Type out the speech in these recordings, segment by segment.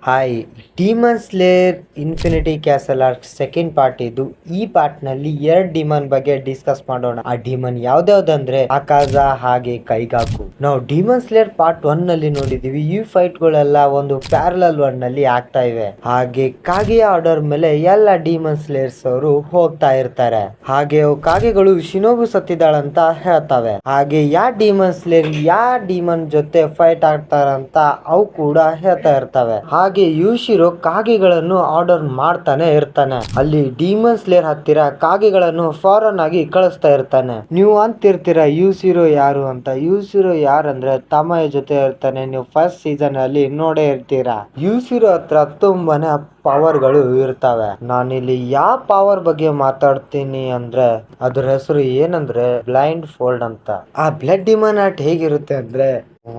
Hi, demon slayer infinity castle arc second part ಇದು. ಈ part ನಲ್ಲಿ 2 ಡಿಮನ್ ಬಗ್ಗೆ ಡಿಸ್ಕಸ್ ಮಾಡೋಣ. ಆ ಡಿಮನ್ ಯಾವ್ದಾವ್ದಂದ್ರೆ ಅಕಾಜ ಹಾಗೆ ಕೈಗಾಕು. ನಾವು ಡಿಮನ್ ಸ್ಲೇಯರ್ ಪಾರ್ಟ್ 1 ನಲ್ಲಿ ನೋಡಿದೀವಿ. ಈ ಫೈಟ್ ಗಳೆಲ್ಲ ಒಂದು ಪ್ಯಾರಲಲ್ ವರ್ಲ್ಡ್ ನಲ್ಲಿ ಆಗ್ತಾ ಇವೆ. ಹಾಗೆ ಕಾಗೆಯ ಆರ್ಡರ್ ಮೇಲೆ ಎಲ್ಲ ಡಿಮನ್ ಸ್ಲೇಯರ್ಸ್ ಅವರು ಹೋಗ್ತಾ ಇರ್ತಾರೆ. ಹಾಗೆ ಕಾಗೆಗಳು ಶಿನೋಬು ಸತ್ತಿದಾಳಂತ ಹೇಳ್ತವೆ. ಹಾಗೆ ಯಾ ಡಿಮನ್ ಸ್ಲೇಯರ್ ಯಾ ಡಿಮನ್ ಜೊತೆ ಫೈಟ್ ಆಗ್ತಾರಂತ ಅವು ಕೂಡ ಹೇಳ್ತಾ ಇರ್ತವೆ. ಹಾಗೆ ಯುಶಿರೋ ಕಾಗೆಗಳನ್ನು ಆರ್ಡರ್ ಮಾಡ್ತಾನೆ ಇರ್ತಾನೆ. ಅಲ್ಲಿ ಡಿಮನ್ ಸ್ಲೇಯರ್ ಹತ್ತಿರ ಕಾಗೆಗಳನ್ನು ಫಾರನ್ ಆಗಿ ಕಳಿಸ್ತಾ ಇರ್ತಾನೆ. ನೀವು ಅಂತಿರ್ತೀರಾ ಯುಶಿರೋ ಯಾರು ಅಂತ. ಯುಶಿರೋ ಯಾರಂದ್ರೆ ತಮಯ ಜೊತೆ ಇರ್ತಾನೆ. ನೀವು ಫಸ್ಟ್ ಸೀಸನ್ ಅಲ್ಲಿ ನೋಡೇ ಇರ್ತೀರಾ. ಯುಶಿರೋ ಹತ್ರ ತುಂಬಾನೇ ಪವರ್ ಗಳು ಇರ್ತವೆ. ನಾನಿಲ್ಲಿ ಯಾವ ಪವರ್ ಬಗ್ಗೆ ಮಾತಾಡ್ತೀನಿ ಅಂದ್ರೆ ಅದ್ರ ಹೆಸರು ಏನಂದ್ರೆ ಬ್ಲೈಂಡ್ ಫೋಲ್ಡ್ ಅಂತ. ಆ ಬ್ಲಡ್ ಡಿಮನ್ ಆರ್ಟ್ ಹೇಗಿರುತ್ತೆ ಅಂದ್ರೆ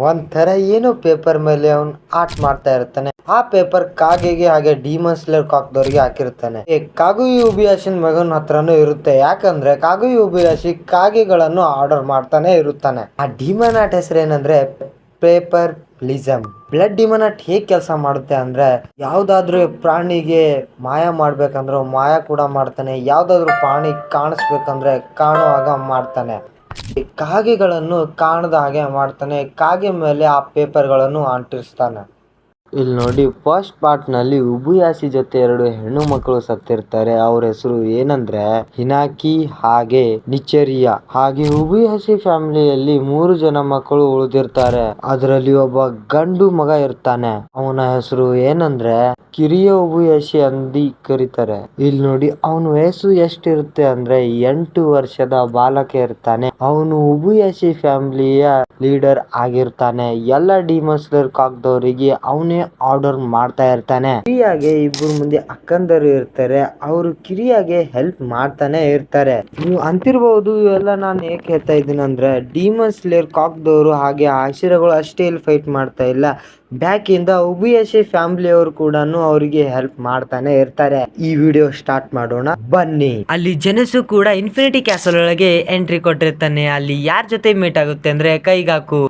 ಒಂಥರ ಏನೋ ಪೇಪರ್ ಮೇಲೆ ಅವ್ನು ಆರ್ಟ್ ಮಾಡ್ತಾ ಇರ್ತಾನೆ. ಆ ಪೇಪರ್ ಕಾಗೆಗೆ ಹಾಗೆ ಡಿಮನ್ ಸ್ಲೇಯರ್ ಕಾಕ್ದವ್ರಿಗೆ ಹಾಕಿರ್ತಾನೆ. ಕಾಗುಯಿ ಉಬಿಯಾಶಿನ್ ಮಗನ್ ಹತ್ರನೂ ಇರುತ್ತೆ. ಯಾಕಂದ್ರೆ ಕಾಗುಯಿ ಉಬಿಯಾಶಿ ಕಾಗೆಗಳನ್ನು ಆರ್ಡರ್ ಮಾಡ್ತಾನೆ ಇರುತ್ತಾನೆ. ಆ ಡಿಮನ್ ಆರ್ಟ್ ಹೆಸರು ಏನಂದ್ರೆ ಪೇಪರ್ ಪ್ಲಿಸಮ್. ಬ್ಲಡ್ ಡಿಮನ್ ಆರ್ಟ್ ಹೇಗ್ ಕೆಲಸ ಮಾಡುತ್ತೆ ಅಂದ್ರೆ ಯಾವ್ದಾದ್ರು ಪ್ರಾಣಿಗೆ ಮಾಯ ಮಾಡ್ಬೇಕಂದ್ರೆ ಮಾಯ ಕೂಡ ಮಾಡ್ತಾನೆ. ಯಾವ್ದಾದ್ರು ಪ್ರಾಣಿ ಕಾಣಿಸ್ಬೇಕಂದ್ರೆ ಕಾಣುವಾಗ ಮಾಡ್ತಾನೆ. ಕಾಗೆಗಳನ್ನು ಕಾಣದ ಹಾಗೆ ಮಾಡ್ತಾನೆ. ಕಾಗೆ ಮೇಲೆ ಆ ಪೇಪರ್ ಗಳನ್ನು ಅಂಟಿಸ್ತಾನೆ. ಇಲ್ಲಿ ನೋಡಿ, ಫಸ್ಟ್ ಪಾರ್ಟ್ ನಲ್ಲಿ ಉಬುಯಾಶಿ ಜೊತೆ 2 ಹೆಣ್ಣು ಮಕ್ಕಳು ಸತ್ತಿರ್ತಾರೆ. ಅವ್ರ ಹೆಸರು ಏನಂದ್ರೆ ಹಿನಾಕಿ ಹಾಗೆ ನಿಚೆರಿಯಾ. ಹಾಗೆ ಉಬುಯಾಶಿ ಫ್ಯಾಮಿಲಿಯಲ್ಲಿ 3 ಜನ ಮಕ್ಕಳು ಉಳಿದಿರ್ತಾರೆ. ಅದರಲ್ಲಿ ಒಬ್ಬ ಗಂಡು ಮಗ ಇರ್ತಾನೆ. ಅವನ ಹೆಸರು ಏನಂದ್ರೆ ಕಿರಿಯ ಉಬುಯಾಶಿ ಅಂದಿ ಕರೀತಾರೆ. ಇಲ್ಲಿ ನೋಡಿ, ಅವನ ವಯಸ್ಸು ಎಷ್ಟಿರುತ್ತೆ ಅಂದ್ರೆ 8 ವರ್ಷದ ಬಾಲಕ ಇರ್ತಾನೆ. ಅವನು ಉಬುಯಾಶಿ ಫ್ಯಾಮಿಲಿಯ ಲೀಡರ್ ಆಗಿರ್ತಾನೆ. ಎಲ್ಲ ಡಿಮನ್ ಸ್ಲೇಯರ್ ಕಾಕ್ದವರಿಗೆ ಅವನೇ ಆರ್ಡರ್ ಮಾಡ್ತಾ ಇರ್ತಾನೆ. ಕಿರಿಯಾಗೆ ಇಬ್ಬರು ಮುಂದೆ ಅಕ್ಕಂದರು ಇರ್ತಾರೆ. ಅವರು ಕಿರಿಯಾಗೆ ಹೆಲ್ಪ್ ಮಾಡ್ತಾನೆ ಇರ್ತಾರೆ. ನೀವು ಅಂತಿರಬಹುದು ಇವೆಲ್ಲ ನಾನು ಏಕೆ ಹೇಳ್ತಾ ಇದ್ದೀನಿ ಅಂದ್ರೆ ಡಿಮನ್ ಸ್ಲೇಯರ್ ಕಾಕ್ದವರು ಹಾಗೆ ಆಶಿರಗಳು ಅಷ್ಟೇ ಇಲ್ಲಿ ಫೈಟ್ ಮಾಡ್ತಾ ಇಲ್ಲ. ಬ್ಯಾಕ್ ಇಂದ ಉಬುಯಾಶಿ ಫ್ಯಾಮಿಲಿ ಅವರು ಕೂಡ ಅವರಿಗೆ ಹೆಲ್ಪ್ ಮಾಡ್ತಾನೆ ಇರ್ತಾರೆ. ಈ ವಿಡಿಯೋ ಸ್ಟಾರ್ಟ್ ಮಾಡೋಣ ಬನ್ನಿ. ಅಲ್ಲಿ ಜೆನೆಸು ಕೂಡ ಇನ್ಫಿನಿಟಿ ಕ್ಯಾಸಲ್ ಒಳಗೆ ಎಂಟ್ರಿ ಕೊಟ್ಟಿರ್ತಾನೆ. ಅಲ್ಲಿ ಯಾರ ಜೊತೆ ಮೀಟ್ ಆಗುತ್ತೆ ಅಂದ್ರೆ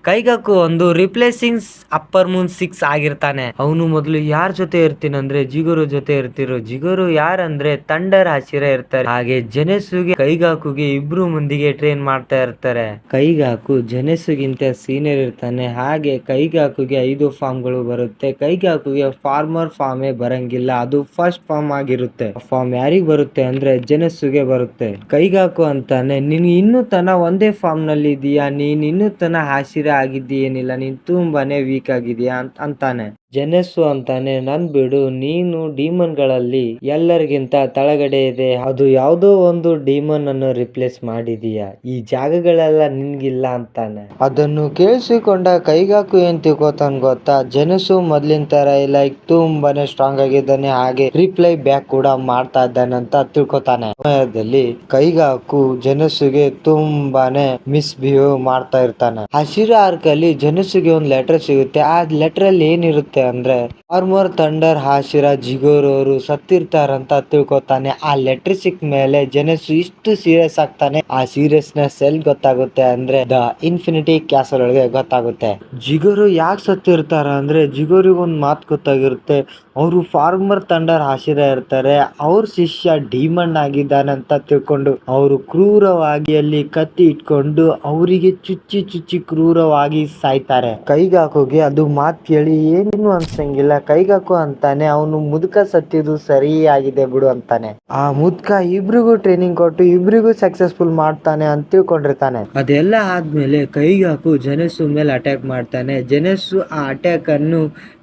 ಕೈಗಾಕು ಒಂದು ರಿಪ್ಲೇಸಿಂಗ್ ಅಪ್ಪರ್ ಮೂನ್ 6 ಆಗಿರ್ತಾನೆ. ಅವನು ಮೊದಲು ಯಾರ ಜೊತೆ ಇರ್ತೀನಂದ್ರೆ ಜಿಗೋರು ಜೊತೆ ಇರ್ತಿರೋ. ಜಿಗೋರು ಯಾರಂದ್ರೆ ಥಂಡರ್ ಹಾಶಿರ ಇರ್ತಾರೆ. ಹಾಗೆ ಜೆನೆಸುಗೆ ಕೈಗಾಕುಗೆ ಇಬ್ರು ಮಂದಿಗೆ ಟ್ರೈನ್ ಮಾಡ್ತಾ ಇರ್ತಾರೆ. ಕೈಗಾಕು ಜೆನೆಸುಗಿಂತ ಸೀನಿಯರ್ ಇರ್ತಾನೆ. ಹಾಗೆ ಕೈಗಾಕುಗೆ 5 ಫಾರ್ಮ್ ಗಳು ಬರುತ್ತೆ. ಕೈಗಾಕುಗೆ ಫಾರ್ಮರ್ ಫಾರ್ಮೇ ಬರಂಗಿಲ್ಲ. ಅದು ಫಸ್ಟ್ ಫಾರ್ಮ್ ಆಗಿರುತ್ತೆ. ಫಾರ್ಮ್ ಯಾರಿಗ್ ಬರುತ್ತೆ ಅಂದ್ರೆ ಜೆನೆಸುಗೆ ಬರುತ್ತೆ. ಕೈಗಾಕು ಅಂತಾನೆ, ನೀನು ಇನ್ನೂ ತನ ಒಂದೇ ಫಾರ್ಮ್ ನಲ್ಲಿ ಇದೀಯಾ, ನೀನ್ ಇನ್ನೂ ತನ ಹಾಶಿರ ಆಗಿದ್ದೀಯೇನಿಲ್ಲ, ನೀನ್ ತುಂಬಾನೇ ವೀಕ್ ಆಗಿದೀಯಾ ಅಂತಾನೆ. ಜೆನೆಸು ಅಂತಾನೆ, ನನ್ ಬಿಡು, ನೀನು ಡಿಮನ್ ಗಳಲ್ಲಿ ಎಲ್ಲರಿಗಿಂತ ತಳಗಡೆ ಇದೆ. ಅದು ಯಾವ್ದೋ ಒಂದು ಡಿಮನ್ ಅನ್ನು ರಿಪ್ಲೇಸ್ ಮಾಡಿದೀಯ. ಈ ಜಾಗಗಳೆಲ್ಲ ನಿನ್ಗಿಲ್ಲ ಅಂತಾನೆ. ಅದನ್ನು ಕೇಳಿಸಿಕೊಂಡ ಕೈಗಾಕು ಏನ್ ತಿಳ್ಕೊತಾನ ಗೊತ್ತಾ, ಜೆನೆಸು ಮೊದ್ಲಿನ ತರ ಇಲ್ಲ, ಈಗ ತುಂಬಾನೇ ಸ್ಟ್ರಾಂಗ್ ಆಗಿದ್ದಾನೆ. ಹಾಗೆ ರಿಪ್ಲೈ ಬ್ಯಾಕ್ ಕೂಡ ಮಾಡ್ತಾ ಇದ್ದಾನೆ ಅಂತ ತಿಳ್ಕೊತಾನೆ. ಸಮಯದಲ್ಲಿ ಕೈಗಾಕು ಜೆನೆಸುಗೆ ತುಂಬಾನೇ ಮಿಸ್ಬಿಹೇವ್ ಮಾಡ್ತಾ ಇರ್ತಾನೆ. ಹಸಿರ ಆರ್ಕ್ ಅಲ್ಲಿ ಜೆನೆಸುಗೆ ಒಂದು ಲೆಟರ್ ಸಿಗುತ್ತೆ. ಆ ಲೆಟರ್ ಅಲ್ಲಿ ಏನಿರುತ್ತೆ ಅಂದ್ರೆ ಫಾರ್ಮರ್ ಥಂಡರ್ ಹಾಶಿರ ಜಿಗೋರು ಅವರು ಸತ್ತಿರ್ತಾರಂತ ತಿಳ್ಕೊತಾನೆ. ಆ ಲೆಟರ್ ಸಿಕ್ಕ ಮೇಲೆ ಜೆನೆಸು ಇಷ್ಟು ಸೀರಿಯಸ್ ಆಗ್ತಾನೆ. ಆ ಸೀರಿಯಸ್ನೆಸ್ ಎಲ್ಲಿ ಗೊತ್ತಾಗುತ್ತೆ ಅಂದ್ರೆ ದ ಇನ್ಫಿನಿಟಿ ಕ್ಯಾಸಲ್ ಒಳಗೆ ಗೊತ್ತಾಗುತ್ತೆ. ಜಿಗೋರು ಯಾಕೆ ಸತ್ತಿರ್ತಾರ ಅಂದ್ರೆ ಜಿಗೋರಿಗೆ ಒಂದು ಮಾತು ಗೊತ್ತಾಗಿರುತ್ತೆ. ಅವರು ಫಾರ್ಮರ್ ಥಂಡರ್ ಹಾಶಿರ ಇರ್ತಾರೆ. ಅವ್ರ ಶಿಷ್ಯ ಡಿಮಂಡ್ ಆಗಿದ್ದಾನೆ ಅಂತ ತಿಳ್ಕೊಂಡು ಅವರು ಕ್ರೂರವಾಗಿ ಅಲ್ಲಿ ಕತ್ತಿ ಇಟ್ಕೊಂಡು ಅವರಿಗೆ ಚುಚ್ಚಿ ಕ್ರೂರವಾಗಿ ಸಾಯ್ತಾರೆ. ಕೈಗಾಕುಗೆ ಅದು ಮಾತು ಕೇಳಿ ಏನು ಅನ್ಸಂಗಿಲ್ಲ. ಕೈಗಾಕು ಅಂತಾನೆ, ಅವನು ಮುದುಕ ಸತ್ತಿದ್ದು ಸರಿ ಆಗಿದೆ ಬಿಡು ಅಂತಾನೆ. ಆ ಮುದುಕ ಇಬ್ರಿಗೂ ಟ್ರೈನಿಂಗ್ ಕೊಟ್ಟು ಇಬ್ರಿಗೂ ಸಕ್ಸಸ್ಫುಲ್ ಮಾಡ್ತಾನೆ ಅಂತ ತಿಳ್ಕೊಂಡಿರ್ತಾನೆ. ಅದೆಲ್ಲ ಆದ್ಮೇಲೆ ಕೈಗಾಕು ಜೆನೆಸು ಮೇಲೆ ಅಟ್ಯಾಕ್ ಮಾಡ್ತಾನೆ. ಜೆನೆಸು ಆ ಅಟ್ಯಾಕ್ ಅನ್ನು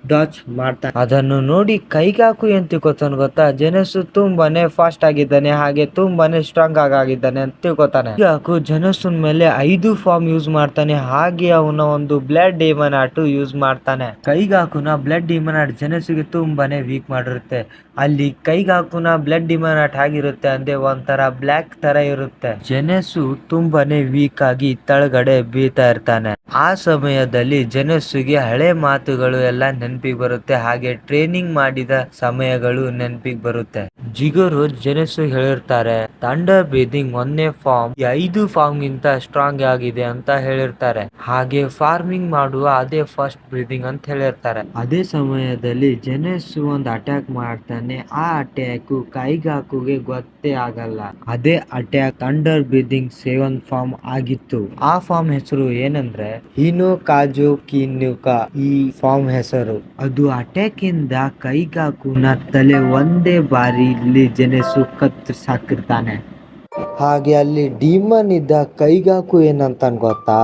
ಡಾಚ್ ಮಾಡ್ತಾನೆ. ಅದನ್ನು ನೋಡಿ ಕೈಗಾಕು ಏನ್ ತಿಳ್ಕೊತಾನ ಗೊತ್ತಾ, ಜೆನೆಸು ತುಂಬಾನೇ ಫಾಸ್ಟ್ ಆಗಿದ್ದಾನೆ, ಹಾಗೆ ತುಂಬಾನೇ ಸ್ಟ್ರಾಂಗ್ ಆಗಿದ್ದಾನೆ ಅಂತ ತಿಳ್ಕೊತಾನೆ. ಕೈಗಾಕು ಜೆನೆಸುನ್ ಮೇಲೆ 5 ಫಾರ್ಮ್ ಯೂಸ್ ಮಾಡ್ತಾನೆ. ಹಾಗೆ ಅವನ ಒಂದು ಬ್ಲಡ್ ಡಿಮನ್ ಆರ್ಟ್ ಯೂಸ್ ಮಾಡ್ತಾನೆ. ಕೈಗಾಕುನ ಬ್ಲಡ್ ಡಿಮನ್ ಆರ್ಟ್ ಜೆನೆಸುಗೆ ತುಂಬಾನೇ ವೀಕ್ ಮಾಡಿರುತ್ತೆ. ಅಲ್ಲಿ ಕೈಗಾಕುನ ಬ್ಲಡ್ ಡಿಮನ್ ಆರ್ಟ್ ಆಗಿರುತ್ತೆ ಅಂದ್ರೆ ಒಂಥರ ಬ್ಲ್ಯಾಕ್ ತರ ಇರುತ್ತೆ. ಜೆನೆಸು ತುಂಬಾನೇ ವೀಕ್ ಆಗಿ ತಳಗಡೆ ಬೀಳ್ತಾ ಇರ್ತಾನೆ. ಆ ಸಮಯದಲ್ಲಿ ಜೆನೆಸುಗೆ ಹಳೆ ಮಾತುಗಳು ಎಲ್ಲ ನೆನಪಿಗೆ ಬರುತ್ತೆ, ಹಾಗೆ ಟ್ರೈನಿಂಗ್ ಮಾಡಿದ ಸಮಯಗಳು ನೆನಪಿಗೆ ಬರುತ್ತೆ. ಜಿಗೋರು ಜೆನೆಸು ಹೇಳಿರ್ತಾರೆ, ಥಂಡರ್ ಬ್ರೀದಿಂಗ್ ಒಂದೇ ಫಾರ್ಮ್ 5 ಫಾರ್ಮ್ ಗಿಂತ ಸ್ಟ್ರಾಂಗ್ ಆಗಿದೆ ಅಂತ ಹೇಳಿರ್ತಾರೆ. ಹಾಗೆ ಫಾರ್ಮಿಂಗ್ ಮಾಡುವ ಅದೇ ಫಸ್ಟ್ ಬ್ರೀದಿಂಗ್ ಅಂತ ಹೇಳಿರ್ತಾರೆ. ಅದೇ ಸಮಯದಲ್ಲಿ ಜೆನೆಸು ಒಂದು ಅಟ್ಯಾಕ್ ಮಾಡ್ತಾನೆ. ಆ ಅಟ್ಯಾಕ್ ಕೈಗಾಕುಗೆ ಗೊತ್ತೇ ಆಗಲ್ಲ. ಅದೇ ಅಟ್ಯಾಕ್ ಥಂಡರ್ ಬ್ರೀದಿಂಗ್ 7 ಫಾರ್ಮ್ ಆಗಿತ್ತು. ಆ ಫಾರ್ಮ್ ಹೆಸರು ಏನಂದ್ರೆ ಹಿನೋಕಾಜು ಕಿನುಕಾ. ಈ ಫಾರ್ಮ್ ಹೆಸರು ಅದು. ಅಟ್ಯಾಕ್ ಇಂದ ಕೈಗಾಕುನ ತಲೆ ಒಂದೇ ಬಾರಿ ಇಲ್ಲಿ ಜೆನೆಸು ಕತ್ತರಿಸಾಕಿರ್ತಾನೆ. ಹಾಗೆ ಅಲ್ಲಿ ಡೀಮನ್ ಇದ್ದ ಕೈಗಾಕು ಏನಂತ ಗೊತ್ತಾ,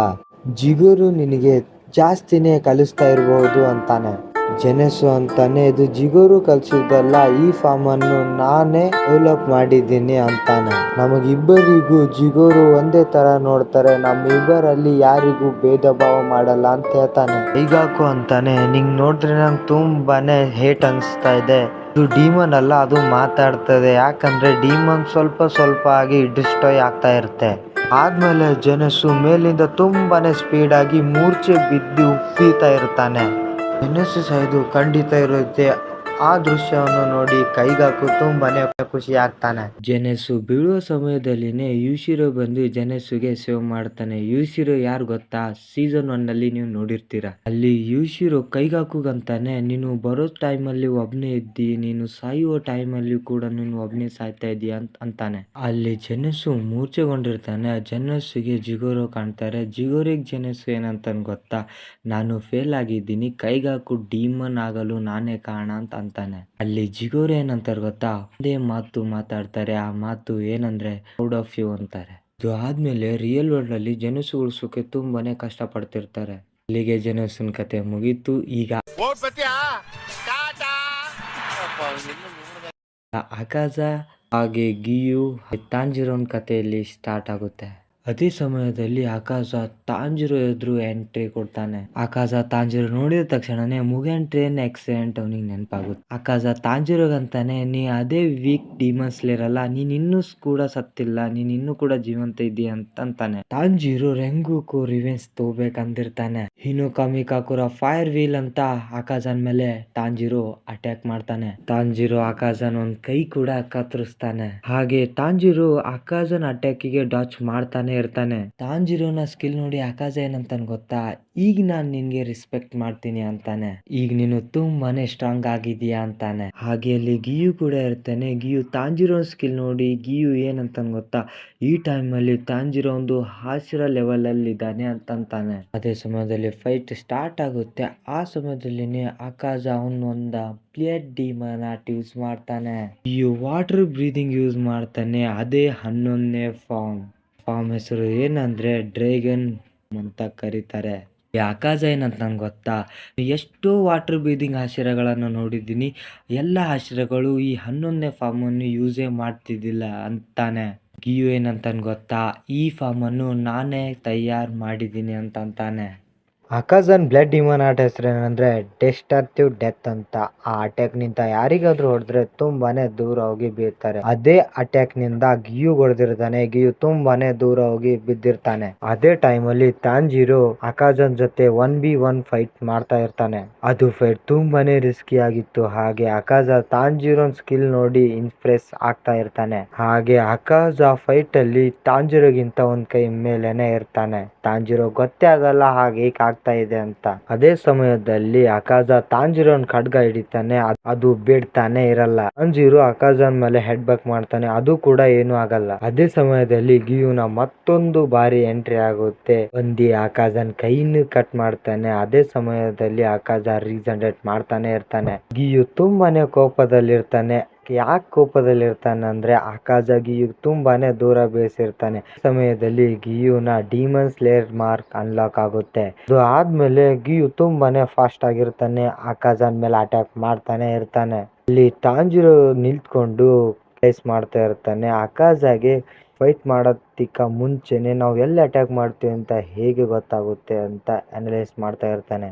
ಜಿಗೋರು ನಿನಗೆ ಜಾಸ್ತಿನೇ ಕಲಿಸ್ತಾ ಇರಬಹುದು ಅಂತಾನೆ. ಜೆನೆಸು ಅಂತಾನೆ, ಇದು ಜಿಗೋರು ಕಲಿಸಿದ್ದಲ್ಲ, ಈ ಫಾರ್ಮ್ ಅನ್ನು ನಾನೇ ಡೆವಲಪ್ ಮಾಡಿದ್ದೀನಿ ಅಂತಾನೆ. ನಮಗಿಬ್ಬರಿಗೂ ಜಿಗೋರು ಒಂದೇ ತರ ನೋಡ್ತಾರೆ, ನಮ್ಮಿಬ್ಬರಲ್ಲಿ ಯಾರಿಗೂ ಭೇದ ಭಾವ ಮಾಡಲ್ಲ ಅಂತ ಹೇಳ್ತಾನೆ. ಕೈಗಾಕು ಅಂತಾನೆ, ನಿಂಗ್ ನೋಡಿದ್ರೆ ನಂಗೆ ತುಂಬಾನೇ ಹೇಟ್ ಅನಿಸ್ತಾ ಇದೆ. ಇದು ಡೀಮನ್ ಅಲ್ಲ, ಅದು ಮಾತಾಡ್ತದೆ. ಯಾಕಂದ್ರೆ ಡೀಮನ್ ಸ್ವಲ್ಪ ಆಗಿ ಡಿಸ್ಟ್ರಾಯ್ ಆಗ್ತಾ ಇರುತ್ತೆ. ಆದ್ಮೇಲೆ ಜೆನೆಸು ಮೇಲಿಂದ ತುಂಬಾನೇ ಸ್ಪೀಡ್ ಆಗಿ ಮೂರ್ಛೆ ಬಿದ್ದು ಉಪ್ಪೀತಾ ಇರ್ತಾನೆ. ಜೆನೆಸು ಸಾಯೋದು ಖಂಡಿತ ಇರುತ್ತೆ. ಆ ದೃಶ್ಯವನ್ನು ನೋಡಿ ಕೈಗಾಕು ತುಂಬಾನೇ ಖುಷಿ ಆಗ್ತಾನೆ. ಜೆನೆಸು ಬೀಳುವ ಸಮಯದಲ್ಲಿನೇ ಯುಶಿರೋ ಬಂದು ಜೆನೆಸುಗೆ ಸೇವ್ ಮಾಡ್ತಾನೆ. ಯುಶಿರೋ ಯಾರು ಗೊತ್ತಾ, ಸೀಸನ್ 1 ನಲ್ಲಿ ನೀವು ನೋಡಿರ್ತೀರ. ಅಲ್ಲಿ ಯುಶಿರೋ ಕೈಗಾಕುಗಂತಾನೆ, ನೀನು ಬರೋ ಟೈಮಲ್ಲಿ ಒಬ್ನೇ ಇದ್ದಿ, ನೀನು ಸಾಯುವ ಟೈಮಲ್ಲಿ ಕೂಡ ನೀನು ಒಬ್ನೇ ಸಾಯ್ತಾ ಇದೀಯ ಅಂತಾನೆ. ಅಲ್ಲಿ ಜೆನೆಸು ಮೂರ್ಛೆಗೊಂಡಿರ್ತಾನೆ. ಜೆನೆಸುಗೆ ಜಿಗೋರೋ ಕಾಣ್ತಾರೆ. ಜಿಗೋರಿಗೆ ಜೆನೆಸು ಏನಂತ ಗೊತ್ತಾ, ನಾನು ಫೇಲ್ ಆಗಿದ್ದೀನಿ, ಕೈಗಾಕು ಡೀಮನ್ ಆಗಲು ನಾನೇ ಕಾರಣ ಅಂತಾನೆ. ಅಲ್ಲಿ ಜಿಗೋರೋ ಏನಂತಾರೆ ಗೊತ್ತಾ, ಒಂದೇ ಮಾತು ಮಾತಾಡ್ತಾರೆ. ಆ ಮಾತು ಏನಂದ್ರೆ ಪ್ರೌಡ್ ಆಫ್ ಯು ಅಂತಾರೆ. ಇದು ಆದ್ಮೇಲೆ ರಿಯಲ್ ವರ್ಲ್ಡ್ ಅಲ್ಲಿ ಜೆನೆಸು ಉಳಿಸೋಕೆ ತುಂಬಾನೇ ಕಷ್ಟ ಪಡ್ತಿರ್ತಾರೆ. ಅಲ್ಲಿಗೆ ಜೆನೆಸುನ್ ಕತೆ ಮುಗೀತು. ಈಗ ಅಕಾಜ ಹಾಗೆ ಗಿಯು ತಾಂಜಿರೋನ್ ಕಥೆಯಲ್ಲಿ ಸ್ಟಾರ್ಟ್ ಆಗುತ್ತೆ. ಅದೇ ಸಮಯದಲ್ಲಿ ಅಕಾಜ ತಾಂಜಿರೋ ಎದುರು ಎಂಟ್ರಿ ಕೊಡ್ತಾನೆ. ಅಕಾಜ ತಾಂಜಿರೋ ನೋಡಿದ ತಕ್ಷಣನೇ ಮುಗೆನ್ ಟ್ರೈನ್ ಆಕ್ಸಿಡೆಂಟ್ ಅವನಿಗೆ ನೆನಪಾಗುತ್ತೆ. ಅಕಾಜ ತಾಂಜಿರೋಗಂತಾನೆ, ನೀ ಅದೇ ವೀಕ್ ಡಿಮನ್ ಸ್ಲೇಯರ್ ಅಲ್ಲ, ನೀನ್ ಇನ್ನೂ ಕೂಡ ಸತ್ತಿಲ್ಲ, ನೀನ್ ಇನ್ನೂ ಕೂಡ ಜೀವಂತ ಇದೀಯ ಅಂತಾನೆ. ತಾಂಜಿರೋ ರೆಂಗುಕು ರಿವೆಂಜ್ ತಗೋಬೇಕಂದಿರ್ತಾನೆ. ಹಿನೋಕಾಮಿಕಾಕುರ ಫೈರ್ ವೀಲ್ ಅಂತ ಅಕಾಜನ್ ಮೇಲೆ ತಾಂಜಿರೋ ಅಟ್ಯಾಕ್ ಮಾಡ್ತಾನೆ. ತಾಂಜಿರೋ ಅಕಾಜನ್ ಒಂದ್ ಕೈ ಕೂಡ ಕತ್ತರಿಸ್ತಾನೆ. ಹಾಗೆ ತಾಂಜಿರೋ ಅಕಾಜನ್ ಅಟ್ಯಾಕಿಗೆ ಡಾಚ್ ಮಾಡ್ತಾನೆ ಇರ್ತಾನೆ. ತಾಂಜಿರೋನ ಸ್ಕಿಲ್ ನೋಡಿ ಅಕಾಜ ಏನಂತ ಗೊತ್ತಾ, ಈಗ ನಾನ್ ನಿನ್ಗೆ ರೆಸ್ಪೆಕ್ಟ್ ಮಾಡ್ತೀನಿ ಅಂತಾನೆ. ಈಗ ನೀನು ತುಂಬಾನೇ ಸ್ಟ್ರಾಂಗ್ ಆಗಿದೀಯಾ ಅಂತಾನೆ. ಹಾಗೆ ಅಲ್ಲಿ ಗಿಯು ಕೂಡ ಇರ್ತಾನೆ. ಗಿಯು ತಾಂಜಿರೋ ಸ್ಕಿಲ್ ನೋಡಿ ಗಿಯು ಏನಂತ ಗೊತ್ತಾ, ಈ ಟೈಮ್ ಅಲ್ಲಿ ತಾಂಜಿರೋ ಒಂದು ಹಾಸಿರ ಲೆವೆಲ್ ಅಲ್ಲಿ ಇದ್ದಾನೆ ಅಂತಾನೆ. ಅದೇ ಸಮಯದಲ್ಲಿ ಫೈಟ್ ಸ್ಟಾರ್ಟ್ ಆಗುತ್ತೆ. ಆ ಸಮಯದಲ್ಲಿನೇ ಅಕಾಜ ಅವನೊಂದ ಬ್ಲೇಡ್ ಡಿಮನ್ ಆರ್ಟ್ ಯೂಸ್ ಮಾಡ್ತಾನೆ. ಗಿಯು ವಾಟರ್ ಬ್ರೀದಿಂಗ್ ಯೂಸ್ ಮಾಡ್ತಾನೆ. ಅದೇ 11ನೇ ಫಾರ್ಮ್ ಹೆಸರು ಏನಂದ್ರೆ ಡ್ರ್ಯಾಗನ್ ಅಂತ ಕರೀತಾರೆ. ಅಕಾಜ ಏನಂತ ಗೊತ್ತಾ, ಎಷ್ಟೋ ವಾಟರ್ ಬ್ರೀದಿಂಗ್ ಆಶ್ಚರ್ಯಗಳನ್ನು ನೋಡಿದ್ದೀನಿ, ಎಲ್ಲ ಆಶ್ಚರ್ಯಗಳು ಈ 11ನೇ ಫಾರ್ಮ್ ಅನ್ನು ಯೂಸೇ ಮಾಡ್ತಿದ್ದಿಲ್ಲ ಅಂತಾನೆ. ಗಿಯು ಏನಂತ ಗೊತ್ತಾ, ಈ ಫಾರ್ಮ್ ಅನ್ನು ನಾನೇ ತಯಾರು ಮಾಡಿದ್ದೀನಿ ಅಂತಾನೆ. ಅಕಾಜನ್ ಬ್ಲಡ್ ಡಿಮನ್ ಆರ್ಟ್ ಹೆಸರು ಏನಂದ್ರೆ ಡೆಸ್ಟ್ರಕ್ಟಿವ್ ಡೆತ್ ಅಂತ. ಆ ಅಟ್ಯಾಕ್ ನಿಂದ ಯಾರಿಗಾದ್ರೂ ಹೊಡೆದ್ರೆ ತುಂಬಾನೇ ದೂರ ಹೋಗಿ ಬೀಳ್ತಾರೆ. ಅದೇ ಅಟ್ಯಾಕ್ ನಿಂದ ಗಿಯು ಹೊಡೆದಿರ್ತಾನೆ. ಗಿಯು ತುಂಬಾನೇ ದೂರ ಹೋಗಿ ಬಿದ್ದಿರ್ತಾನೆ. ಅದೇ ಟೈಮ್ ಅಲ್ಲಿ ತಾಂಜಿರೋ ಅಕಾಜನ್ ಜೊತೆ 1v1 ಫೈಟ್ ಮಾಡ್ತಾ ಇರ್ತಾನೆ. ಅದು ಫೈಟ್ ತುಂಬಾನೇ ರಿಸ್ಕಿ ಆಗಿತ್ತು. ಹಾಗೆ ಅಕಾಜ ತಾಂಜಿರೋನ್ ಸ್ಕಿಲ್ ನೋಡಿ ಇಂಪ್ರೆಸ್ ಆಗ್ತಾ ಇರ್ತಾನೆ. ಹಾಗೆ ಅಕಾಜ ಫೈಟ್ ಅಲ್ಲಿ ತಾಂಜಿರೋಗಿಂತ ಒಂದ್ ಕೈ ಮೇಲೆನೆ ಇರ್ತಾನೆ. ತಾಂಜಿರೋ ಗೊತ್ತೇ ಆಗಲ್ಲ ಹಾಗೆ ಆಗ್ತಾ ಇದೆ ಅಂತ. ಅದೇ ಸಮಯದಲ್ಲಿ ಅಕಾಜ ತಾಂಜಿರೋನ್ ಖಡ್ಗ ಹಿಡಿತಾನೆ. ಅದು ಬಿಡ್ತಾನೆ ಇರಲ್ಲ. ತಾಂಜಿರೋ ಅಕಾಜನ್ ಮೇಲೆ ಹೆಡ್ ಬಕ್ ಮಾಡ್ತಾನೆ. ಅದು ಕೂಡ ಏನು ಆಗಲ್ಲ. ಅದೇ ಸಮಯದಲ್ಲಿ ಗಿಯುನ ಮತ್ತೊಂದು ಬಾರಿ ಎಂಟ್ರಿ ಆಗುತ್ತೆ. ಒಂದಿ ಅಕಾಜನ್ ಕೈಯನ್ನು ಕಟ್ ಮಾಡ್ತಾನೆ. ಅದೇ ಸಮಯದಲ್ಲಿ ಅಕಾಜ ರೀಜನರೇಟ್ ಮಾಡ್ತಾನೆ ಇರ್ತಾನೆ. ಗಿಯು ತುಂಬಾನೇ ಕೋಪದಲ್ಲಿರ್ತಾನೆ. ಯಾಕೆ ಕೋಪದಲ್ಲಿರ್ತಾನೆ ಅಂದ್ರೆ ಅಕಾಜ ಗಿಯು ತುಂಬಾನೇ ದೂರ ಬೀಳಿಸಿರ್ತಾನೆ. ಸಮಯದಲ್ಲಿ ಗಿಯುನ ಡಿಮನ್ ಸ್ಲೇಯರ್ ಮಾರ್ಕ್ ಅನ್ಲಾಕ್ ಆಗುತ್ತೆ. ಅದು ಆದ್ಮೇಲೆ ಗಿಯು ತುಂಬಾನೇ ಫಾಸ್ಟ್ ಆಗಿರ್ತಾನೆ. ಅಕಾಜನ್ ಮೇಲೆ ಅಟ್ಯಾಕ್ ಮಾಡ್ತಾನೆ ಇರ್ತಾನೆ. ಅಲ್ಲಿ ತಾಂಜಿರೋ ನಿಲ್ತ್ಕೊಂಡು ಫೇಸ್ ಮಾಡ್ತಾ ಇರ್ತಾನೆ. ಅಕಾಜಗೆ ಫೈಟ್ ಮಾಡೋದಕ್ಕ ಮುಂಚೆನೆ ನಾವು ಎಲ್ಲಿ ಅಟ್ಯಾಕ್ ಮಾಡ್ತೀವಿ ಅಂತ ಹೇಗೆ ಗೊತ್ತಾಗುತ್ತೆ ಅಂತ ಅನಲೈಸ್ ಮಾಡ್ತಾ ಇರ್ತಾನೆ.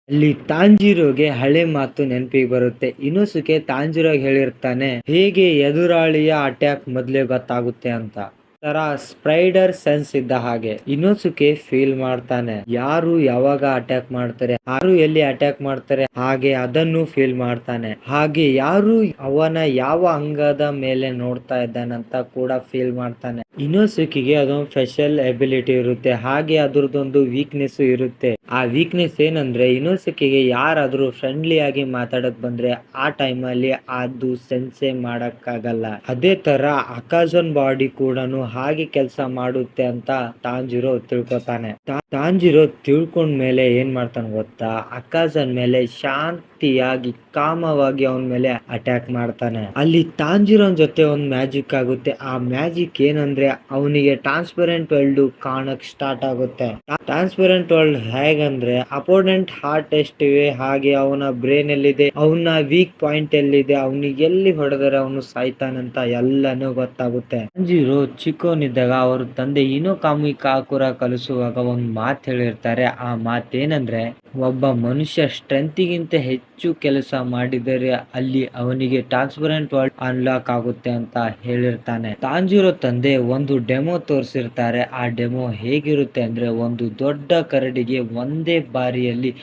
ಅಲ್ಲಿ ತಾಂಜಿರೋಗೆ ಹಳೆ ಮಾತು ನೆನಪಿಗೆ ಬರುತ್ತೆ. ಇನೋಸುಕೆ ತಾಂಜಿರೋಗೆ ಹೇಳಿರ್ತಾನೆ, ಹೇಗೆ ಎದುರಾಳಿಯ ಅಟ್ಯಾಕ್ ಮೊದಲೇ ಗೊತ್ತಾಗುತ್ತೆ ಅಂತ. ತರ ಸ್ಪ್ರೈಡರ್ ಸೆನ್ಸ್ ಇದ್ದ ಹಾಗೆ ಇನೋಸುಕೆ ಫೀಲ್ ಮಾಡ್ತಾನೆ, ಯಾರು ಯಾವಾಗ ಅಟ್ಯಾಕ್ ಮಾಡ್ತಾರೆ, ಯಾರು ಎಲ್ಲಿ ಅಟ್ಯಾಕ್ ಮಾಡ್ತಾರೆ ಹಾಗೆ ಅದನ್ನು ಫೀಲ್ ಮಾಡ್ತಾನೆ. ಹಾಗೆ ಯಾರು ಅವನ ಯಾವ ಅಂಗದ ಮೇಲೆ ನೋಡ್ತಾ ಇದ್ದಾನಂತ ಕೂಡ ಫೀಲ್ ಮಾಡ್ತಾನೆ. ಇನೋಸುಕಿಗೆ ಅದೊಂದು ಸ್ಪೆಷಲ್ ಎಬಿಲಿಟಿ ಇರುತ್ತೆ, ಹಾಗೆ ಅದ್ರದ್ದೊಂದು ವೀಕ್ನೆಸ್ ಇರುತ್ತೆ. ಆ ವೀಕ್ನೆಸ್ ಏನಂದ್ರೆ ಇನೋಸುಕಿಗೆ ಯಾರಾದ್ರೂ ಫ್ರೆಂಡ್ಲಿ ಆಗಿ ಮಾತಾಡಕ್ ಬಂದ್ರೆ ಆ ಟೈಮ್ ಅಲ್ಲಿ ಅದು ಸೆನ್ಸೆ ಮಾಡಕ್ಕಾಗಲ್ಲ. ಅದೇ ತರ ಅಕಾಜನ್ ಬಾಡಿ ಕೂಡ ಹಾಗೆ ಕೆಲಸ ಮಾಡುತ್ತೆ ಅಂತ ತಾಂಜಿರೋ ತಿಳ್ಕೊತಾನೆ. ತಾಂಜಿರೋ ತಿಳ್ಕೊಂಡ್ಮೇಲೆ ಏನ್ ಮಾಡ್ತಾನೆ ಗೊತ್ತಾ, ಅಕಾಜನ್ ಮೇಲೆ ಶಾಂತಿಯಾಗಿ ಕಾಮವಾಗಿ ಅವನ ಮೇಲೆ ಅಟ್ಯಾಕ್ ಮಾಡ್ತಾನೆ. ಅಲ್ಲಿ ತಾಂಜಿರೋನ್ ಜೊತೆ ಒಂದು ಮ್ಯಾಜಿಕ್ ಆಗುತ್ತೆ. ಆ ಮ್ಯಾಜಿಕ್ ಏನಂದ್ರೆ ಅವನಿಗೆ ಟ್ರಾನ್ಸ್ಪರೆಂಟ್ ವರ್ಲ್ಡ್ ಕಾಣಕ್ ಸ್ಟಾರ್ಟ್ ಆಗುತ್ತೆ. ಟ್ರಾನ್ಸ್ಪರೆಂಟ್ ವರ್ಲ್ಡ್ ಹೇಗಂದ್ರೆ ಅಪೋನೆಂಟ್ ಹಾರ್ಟ್ ಎಷ್ಟಿವೆ, ಹಾಗೆ ಅವನ ಬ್ರೈನ್ ಎಲ್ಲಿದೆ, ಅವನ ವೀಕ್ ಪಾಯಿಂಟ್ ಎಲ್ಲಿದೆ, ಅವನಿಗೆ ಎಲ್ಲಿ ಹೊಡೆದರೆ ಅವನು ಸಾಯ್ತಾನಂತ ಎಲ್ಲಾನು ಗೊತ್ತಾಗುತ್ತೆ. ತಾಂಜಿರೋ ಚಿಕ್ಕವನಿದ್ದಾಗ ಅವ್ರ ತಂದೆ ಇನೋಕಾಮಿ ಕಾಕುರ ಕಲಿಸುವಾಗ ಒಂದ್ ಮಾತ್ ಹೇಳಿರ್ತಾರೆ. ಆ ಮಾತೇನಂದ್ರೆ ಒಬ್ಬ ಮನುಷ್ಯ ಸ್ಟ್ರೆಂತ್ಗಿಂತ ಹೆಚ್ಚು ಕೆಲಸ ಮಾಡಿದರೆ ಅಲ್ಲಿ ಅವನಿಗೆ ಟ್ರಾನ್ಸ್ಪರೆಂಟ್ ವರ್ಲ್ಡ್ ಅನ್ಲಾಕ್ ಆಗುತ್ತೆ ಅಂತ ಹೇಳಿರ್ತಾನೆ. ತಾಂಜಿರೋ ತಂದೆ ಒಂದು ಡೆಮೋ ತೋರಿಸಿರ್ತಾರೆ. ಆ ಡೆಮೋ ಹೇಗಿರುತ್ತೆ ಅಂದ್ರೆ ಒಂದು ದೊಡ್ಡ ಕರಡಿಗೆ ಒಂದೇ ಬಾರಿಯಲ್ಲಿ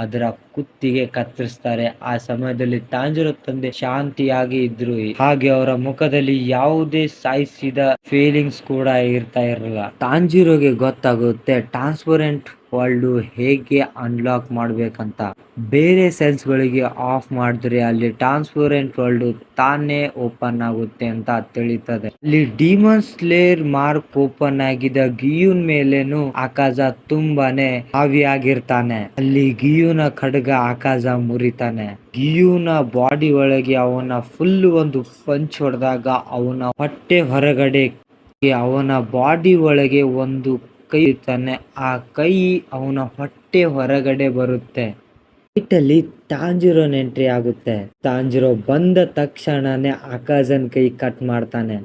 ಅದರ ಕುತ್ತಿಗೆ ಕತ್ತರಿಸ್ತಾರೆ. ಆ ಸಮಯದಲ್ಲಿ ತಾಂಜಿರೋ ತಂದೆ ಶಾಂತಿಯಾಗಿ ಇದ್ರು, ಹಾಗೆ ಅವರ ಮುಖದಲ್ಲಿ ಯಾವುದೇ ಸಾಯಿಸಿದ ಫೀಲಿಂಗ್ಸ್ ಕೂಡ ಇರ್ತಾ ಇರಲಿಲ್ಲ. ತಾಂಜಿರೋಗೆ ಗೊತ್ತಾಗುತ್ತೆ ಟ್ರಾನ್ಸ್ಪರೆಂಟ್ ವರ್ಲ್ಡ್ ಹೇಗೆ ಅನ್ಲಾಕ್ ಮಾಡ್ಬೇಕಂತ. ಬೇರೆ ಸೆನ್ಸ್ ಗಳಿಗೆ ಆಫ್ ಮಾಡಿದ್ರೆ ಅಲ್ಲಿ ಟ್ರಾನ್ಸ್ಪರೆಂಟ್ ವರ್ಲ್ಡ್ ತಾನೇ ಓಪನ್ ಆಗುತ್ತೆ ಅಂತ ತಿಳಿತದೆ. ಅಲ್ಲಿ ಡಿಮನ್ ಸ್ಲೇಯರ್ ಮಾರ್ಕ್ ಓಪನ್ ಆಗಿದ್ದ ಗಿಯುನ್ ಮೇಲೇನು ಆಕಾಶ ತುಂಬಾನೇ ಹಾವಿಯಾಗಿರ್ತಾನೆ. ಅಲ್ಲಿ ಗಿಯುನ ಖಡ್ಗ ಆಕಾಶ ಮುರಿತಾನೆ. ಗಿಯುನ ಬಾಡಿ ಒಳಗೆ ಅವನ ಫುಲ್ ಒಂದು ಪಂಚ್ ಹೊಡೆದಾಗ ಅವನ ಹೊಟ್ಟೆ ಹೊರಗಡೆ, ಅವನ ಬಾಡಿ ಒಳಗೆ ಒಂದು ಕೈ ಇರ್ತಾನೆ, ಆ ಕೈ ಅವನ ಹೊಟ್ಟೆ ಹೊರಗಡೆ ಬರುತ್ತೆ. ಅಲ್ಲಿ ತಾಂಜಿರೋ ಎಂಟ್ರಿ ಆಗುತ್ತೆ. ತಾಂಜಿರೋ ಬಂದ ತಕ್ಷಣನೇ ಆಕಾಶನ್ ಕೈ ಕಟ್ ಮಾಡ್ತಾನೆ.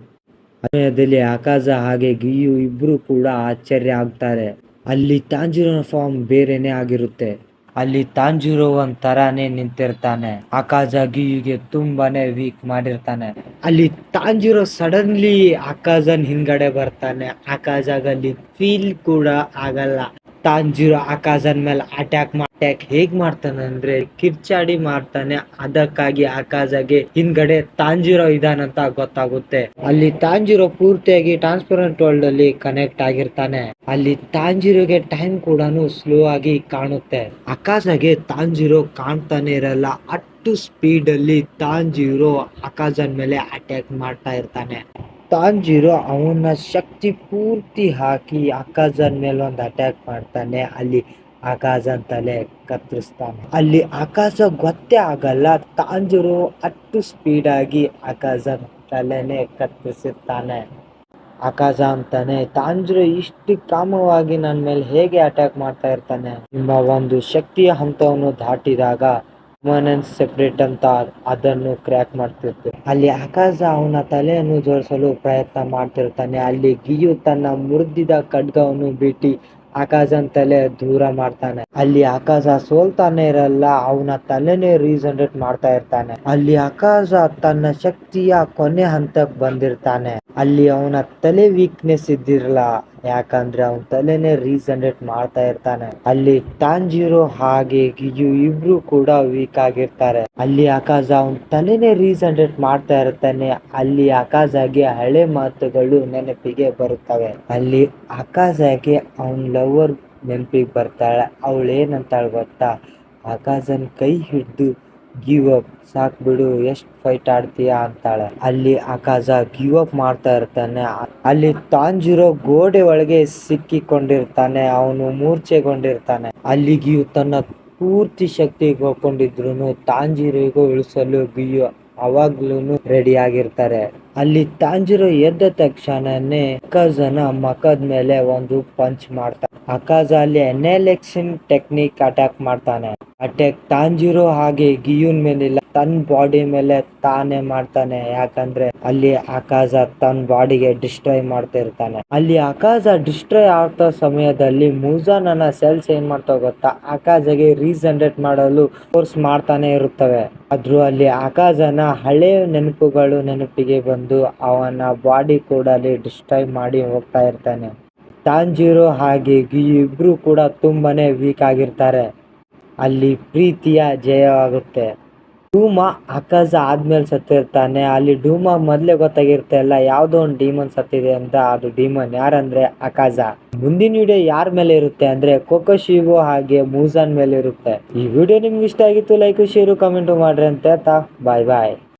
ಸಮಯದಲ್ಲಿ ಆಕಾಶ ಹಾಗೆ ಗಿಯು ಇಬ್ರು ಕೂಡ ಆಶ್ಚರ್ಯ ಆಗ್ತಾರೆ. ಅಲ್ಲಿ ತಾಂಜಿರೋನ ಫಾರ್ಮ್ ಬೇರೆನೆ ಆಗಿರುತ್ತೆ. ಅಲ್ಲಿ ತಾಂಜಿರೋ ಒಂದ್ ತರಾನೇ ನಿಂತಿರ್ತಾನೆ. ಆಕಾಶ ಗಿಯುಗೆ ತುಂಬಾನೇ ವೀಕ್ ಮಾಡಿರ್ತಾನೆ. ಅಲ್ಲಿ ತಾಂಜಿರೋ ಸಡನ್ಲಿ ಆಕಾಶನ್ ಹಿಂದ್ಗಡೆ ಬರ್ತಾನೆ. ಆಕಾಶದಲ್ಲಿ ಫೀಲ್ ಕೂಡ ಆಗಲ್ಲ. ತಾಂಜಿರೋ ಆಕಾಶನ್ ಮೇಲೆ ಅಟ್ಯಾಕ್ ಹೇಗ್ ಮಾಡ್ತಾನೆ ಅಂದ್ರೆ ಕಿರ್ಚಾಡಿ ಮಾಡ್ತಾನೆ. ಅದಕ್ಕಾಗಿ ಆಕಾಶಗೆ ಹಿಂದ್ಗಡೆ ತಾಂಜಿರೋ ಇದಾನಂತ ಗೊತ್ತಾಗುತ್ತೆ. ಅಲ್ಲಿ ತಾಂಜಿರೋ ಪೂರ್ತಿಯಾಗಿ ಟ್ರಾನ್ಸ್ಪರೆಂಟ್ ವರ್ಲ್ಡ್ ಅಲ್ಲಿ ಕನೆಕ್ಟ್ ಆಗಿರ್ತಾನೆ. ಅಲ್ಲಿ ತಾಂಜಿರೋಗೆ ಟೈಮ್ ಕೂಡ ಸ್ಲೋ ಆಗಿ ಕಾಣುತ್ತೆ. ಆಕಾಶಗೆ ತಾಂಜಿರೋ ಕಾಣ್ತಾನೆ ಇರಲ್ಲ. ಅಷ್ಟು ಸ್ಪೀಡ್ ಅಲ್ಲಿ ತಾಂಜಿರೋ ಆಕಾಶನ್ ಮೇಲೆ ಅಟ್ಯಾಕ್ ಮಾಡ್ತಾ ಇರ್ತಾನೆ. ತಾಂಜಿರೋ ಅವನ ಶಕ್ತಿ ಪೂರ್ತಿ ಹಾಕಿ ಆಕಾಶನ್ ಮೇಲೆ ಒಂದು ಅಟ್ಯಾಕ್ ಮಾಡ್ತಾನೆ. ಅಲ್ಲಿ ಆಕಾಶನ್ ತಲೆ ಕತ್ತರಿಸ್ತಾನೆ. ಅಲ್ಲಿ ಆಕಾಶ ಗೊತ್ತೇ ಆಗಲ್ಲ ತಾಂಜಿರೋ ಅಷ್ಟು ಸ್ಪೀಡ್ ಆಗಿ ಆಕಾಶನ್ ತಲೆನೇ ಕತ್ತರಿಸಿರ್ತಾನೆ. ಆಕಾಶ ಅಂತಾನೆ, ತಾಂಜಿರೋ ಇಷ್ಟು ಕಾಮವಾಗಿ ನನ್ನ ಮೇಲೆ ಹೇಗೆ ಅಟ್ಯಾಕ್ ಮಾಡ್ತಾ ಇರ್ತಾನೆ, ನಿಮ್ಮ ಒಂದು ಶಕ್ತಿಯ ಹಂತವನ್ನು ದಾಟಿದಾಗ ಸೆಪರೇಟ್ ಅಂತ ಅದನ್ನು ಕ್ರ್ಯಾಕ್ ಮಾಡ್ತಿರ್ತಾರೆ. ಅಲ್ಲಿ ಆಕಾಶ ಅವನ ತಲೆಯನ್ನು ಜೋಡಿಸಲು ಪ್ರಯತ್ನ ಮಾಡ್ತಿರ್ತಾನೆ. ಅಲ್ಲಿ ಗಿಯು ತನ್ನ ಮುರಿದಿದ ಖಡ್ಗವನ್ನು ಬಿಟ್ಟು ಆಕಾಶನ್ ತಲೆ ದೂರ ಮಾಡ್ತಾನೆ. ಅಲ್ಲಿ ಆಕಾಶ ಸೋಲ್ತಾನೆ ಇರಲ್ಲ, ಅವನ ತಲೆನೇ ರೀಜನರೇಟ್ ಮಾಡ್ತಾ ಇರ್ತಾನೆ. ಅಲ್ಲಿ ಆಕಾಶ ತನ್ನ ಶಕ್ತಿಯ ಕೊನೆ ಹಂತಕ್ಕೆ ಬಂದಿರ್ತಾನೆ. ಅಲ್ಲಿ ಅವನ ತಲೆ ವೀಕ್ನೆಸ್ ಇದ್ದಿರಲ್ಲ, ಯಾಕಂದ್ರೆ ಅವನ ತಲೆನೇ ರೀಜನರೇಟ್ ಮಾಡ್ತಾ ಇರ್ತಾನೆ. ಅಲ್ಲಿ ತಾಂಜಿರೋ ಹಾಗೆ ಗಿಯು ಇಬ್ರು ಕೂಡ ವೀಕ್ ಆಗಿರ್ತಾರೆ. ಅಲ್ಲಿ ಆಕಾಶ ಅವನ ತಲೆನೇ ರೀಜನರೇಟ್ ಮಾಡ್ತಾ ಇರ್ತಾನೆ. ಅಲ್ಲಿ ಆಕಾಶಗೆ ಹಳೆ ಮಾತುಗಳು ನೆನಪಿಗೆ ಬರುತ್ತವೆ. ಅಲ್ಲಿ ಆಕಾಶಗೆ ಅವನ್ ಲವರ್ ನೆನಪಿಗೆ ಬರ್ತಾಳೆ. ಅವಳು ಏನಂತಾಳೆ ಗೊತ್ತಾ, ಆಕಾಶನ್ ಕೈ ಹಿಡ್ದು ಗಿವ್ ಅಪ್, ಸಾಕ್ ಬಿಡು, ಎಷ್ಟು ಫೈಟ್ ಆಡ್ತೀಯಾ ಅಂತಾಳೆ. ಅಲ್ಲಿ ಆಕಾಶ ಗಿವ್ ಅಪ್ ಮಾಡ್ತಾ ಇರ್ತಾನೆ. ಅಲ್ಲಿ ತಾಂಜಿರೋ ಗೋಡೆ ಒಳಗೆ ಸಿಕ್ಕಿಕೊಂಡಿರ್ತಾನೆ, ಅವನು ಮೂರ್ಛೆಗೊಂಡಿರ್ತಾನೆ. ಅಲ್ಲಿ ಗಿಯು ತನ್ನ ಪೂರ್ತಿ ಶಕ್ತಿ ಹೋಗ್ಕೊಂಡಿದ್ರು ತಾಂಜಿರೋಗೂ ಇಳಿಸಲು ಗಿಯು ಅವಾಗ್ಲೂ ರೆಡಿ ಆಗಿರ್ತಾರೆ. ಅಲ್ಲಿ ತಾಂಜಿರೋ ಎದ್ದ ತಕ್ಷಣನೇ ಆಕಾಶನ ಮಖದ ಮೇಲೆ ಒಂದು ಪಂಚ್ ಮಾಡ್ತಾನೆ. ಅಕಾಜ ಅಲ್ಲಿ ಎನೆಲೆಕ್ಷನ್ ಟೆಕ್ನಿಕ್ ಅಟ್ಯಾಕ್ ಮಾಡ್ತಾನೆ. ಅಟ್ಯಾಕ್ ತಾಂಜಿರೋ ಹಾಗೆ ಗಿಯುನ್ ಮೇಲಿಲ್ಲ, ತನ್ನ ಬಾಡಿ ಮೇಲೆ ತಾನೇ ಮಾಡ್ತಾನೆ. ಯಾಕಂದ್ರೆ ಅಲ್ಲಿ ಅಕಾಜ ತನ್ನ ಬಾಡಿಗೆ ಡಿಸ್ಟ್ರಾಯ್ ಮಾಡ್ತಾ ಇರ್ತಾನೆ. ಅಲ್ಲಿ ಅಕಾಜ ಡಿಸ್ಟ್ರಾಯ್ ಆಗ್ತಾ ಸಮಯದಲ್ಲಿ ಮುಜಾನನ ಸೆಲ್ಸ್ ಏನ್ ಮಾಡ್ತಾವ ಗೊತ್ತಾ, ಅಕಾಜಗೆ ರೀಜನರೇಟ್ ಮಾಡಲು ಫೋರ್ಸ್ ಮಾಡ್ತಾನೆ ಇರುತ್ತವೆ. ಆದ್ರೂ ಅಲ್ಲಿ ಅಕಾಜನ ಹಳೆ ನೆನಪುಗಳು ನೆನಪಿಗೆ ಬಂದು ಅವನ ಬಾಡಿ ಕೂಡ ಅಲ್ಲಿ ಡಿಸ್ಟ್ರಾಯ್ ಮಾಡಿ ಹೋಗ್ತಾ ಇರ್ತಾನೆ. ತಾಂಜಿರೋ ಹಾಗೆ ಗಿಯು ಇಬ್ರು ಕೂಡ ತುಂಬಾನೇ ವೀಕ್ ಆಗಿರ್ತಾರೆ. ಅಲ್ಲಿ ಪ್ರೀತಿಯ ಜಯವಾಗುತ್ತೆ. ಡೂಮಾ ಅಕಾಜ ಆದ್ಮೇಲೆ ಸತ್ತಿರ್ತಾನೆ. ಅಲ್ಲಿ ಡೂಮಾ ಮೊದ್ಲೇ ಗೊತ್ತಾಗಿರ್ತಲ್ಲ ಯಾವ್ದೋ ಒಂದು ಡಿಮನ್ ಸತ್ತಿದೆ ಅಂತ. ಅದು ಡಿಮನ್ ಯಾರಂದ್ರೆ ಅಕಾಜ. ಮುಂದಿನ ವಿಡಿಯೋ ಯಾರ ಮೇಲೆ ಇರುತ್ತೆ ಅಂದ್ರೆ ಕೊಕೊಶಿವೋ ಹಾಗೆ ಮುಜಾನ್ ಮೇಲೆ ಇರುತ್ತೆ. ಈ ವಿಡಿಯೋ ನಿಮ್ಗೆ ಇಷ್ಟ ಆಗಿತ್ತು ಲೈಕ್ ಶೇರು ಕಮೆಂಟ್ ಮಾಡ್ರಿ ಅಂತ ಹೇಳ್ತಾ ಬಾಯ್ ಬಾಯ್.